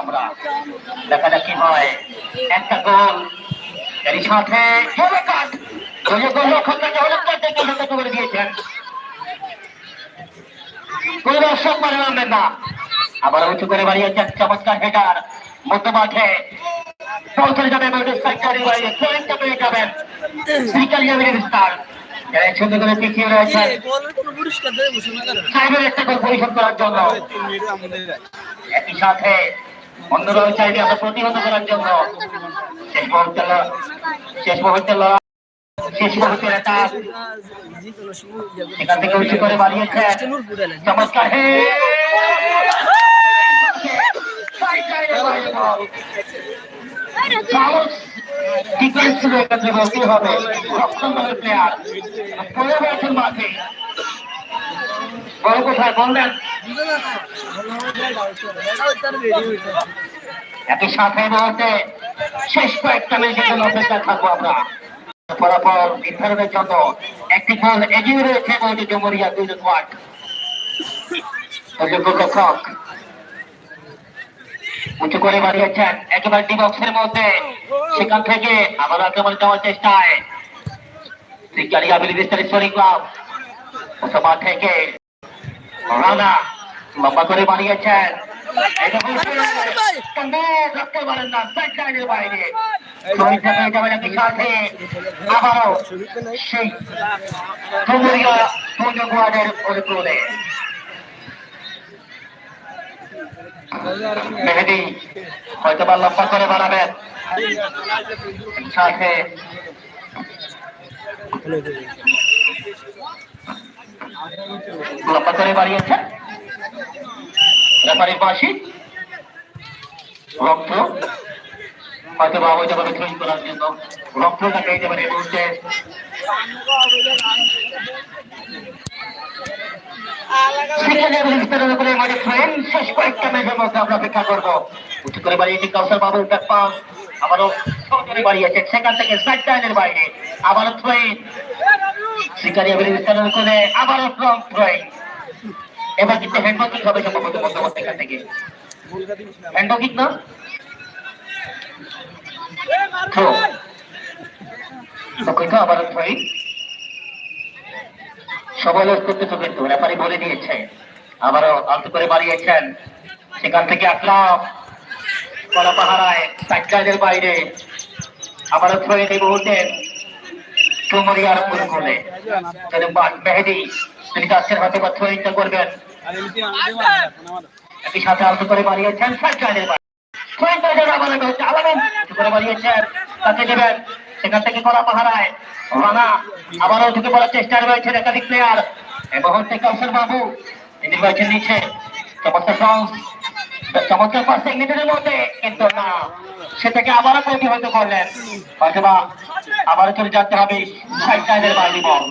আমরা দেখা যাক কি হয়। একটা গোল এর সাথে করে দিয়েছেন। কোন দর্শক মানে নামবেন না। আবার উঁচু করে বাড়িয়েছেন চমৎকার হেডার মধ্য মাঠে পৌঁছে যাবে পেয়ে যাবেন সুন্দর করে পিছিয়ে রয়েছেন একটা গোল পরিশোধ করার জন্য। একই সাথে অন্যরাও চাইবে আমরা প্রতিহত করার জন্য শেষ মুহূর্তে সেখান থেকে উঁচু করে বাড়িয়েছেন চমৎকার মাঠে বড় কোথায় বললেন। একই সাথে বলতে শেষ কয়েকটা ম্যাচের জন্য অপেক্ষা থাকবো আমরা। ফলাফল নির্ধারণের জন্য একটি গোল এগিয়ে রয়েছে বলতে জমরিয়া 2 ওয়াট গোলরক্ষক উঁচু করে বাড়িয়েছেন একেবারে ডি বক্সের মধ্যে। সেখান থেকে আবার আক্রমণ যাওয়ার চেষ্টায় মাঠ থেকে রানা লম্বা করে বাড়িয়েছেন বাইরে আবারও সেই অনুকূলে মেহেদি হয়তো বা লম্বা করে বাড়াবেন সাথে লম্বা করে বাড়িয়েছেন রেফারির পাশে রক্ত হয়তো বা অবৈধভাবে তৈরি করার জন্য রক্তটা পেয়ে যাবেন এই মুহূর্তে। শেষ কয়েকটা ম্যাচের মধ্যে আমরা অপেক্ষা করবো। উঁচু করে বাড়িয়েছে কাউসার বাবু পাস আবারও বাড়িয়েছে সেখান থেকে সাইড লাইনের বাইরে আবারও থ্রোইন শিকারিয়া বিস্তারের করে আবারও ফ্রম থ্রোইন। এবার কিন্তু হ্যান্ডবল হবে সম্ভবত বর্তমান এখান থেকে হ্যান্ডবল কিক না আবারও থ্রোইন সবাই করতেছে কিন্তু রেফারি বলে দিয়েছে। আবারও আলতো করে বাড়িয়েছেন সেখান থেকে আকলাম কলা পাহারায় সাইড বাইরে আবারও থ্রোইন এই মুহূর্তে টুমরিয়ার অনুকূলে মেহেদি তিনি কাছের হাতে বা থ্রোইনটা করবেন। একই সাথে আলতো করে বাড়িয়েছেন সাইড লাইনের বাইরে করে বাড়িয়েছেন তাকে দেবেন সেখান থেকে কলা পাহারায় রানা আবারও ঢুকে পড়ার চেষ্টা রয়েছেন একাধিক প্লেয়ার এই মুহূর্তে কাউসার বাবু তিনি রয়েছেন নিচে চমৎকার পাশে মিনিটের মধ্যে কিন্তু না সেটাকে আবারও প্রতিহত করলেন হয়তোবা আবারও চলে যেতে হবে সাইড লাইনের বাইরে বল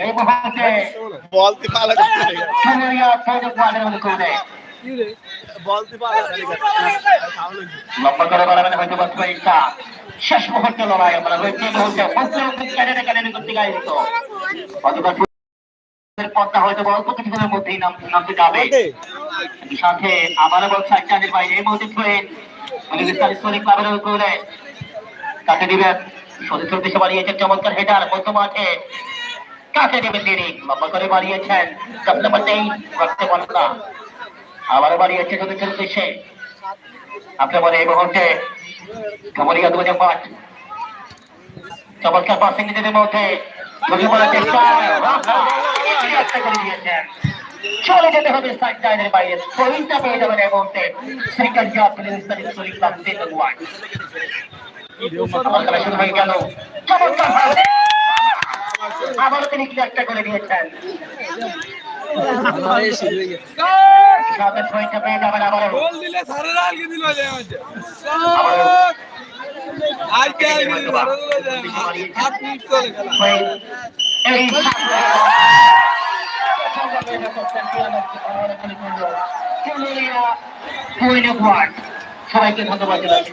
এই মুহূর্তে লম্বা করে বাড়াবেন হয়তো বা শেষ মুহূর্তে লড়াই আমরা পথটা হয়তো অল্প কিছুদিনের মধ্যেই নামতে যাবে। সাথে আবারও বলছে চাঁদের বাইরে এই মুহূর্তে ক্লাবের করে কাকে দিবেন সদস্য দেশে বাড়িয়েছেন চমৎকার হেডার মধ্য মাঠে কাকে দেবেন তিনি লম্বা করে বাড়িয়েছেন রাখতে পারেন না আবারও বাড়িয়েছে সদস্য দেশে আক্রমণে এই মুহূর্তে কামরিয়া 2 মাঠ চমৎকার পাসিং নিজেদের মধ্যে চলে যেতে হবে সাইড লাইনের বাইরে পয়েন্টটা পেয়ে যাবেন এই মুহূর্তে সেকেন্ড জব শুরু হয়ে গেল চমৎকার আবারও তিনি ক্লিয়ারটা করে দিয়েছেন পয়েন্টটা পেয়ে যাবেন আবারও সবাইকে ধন্যবাদ জানাচ্ছি।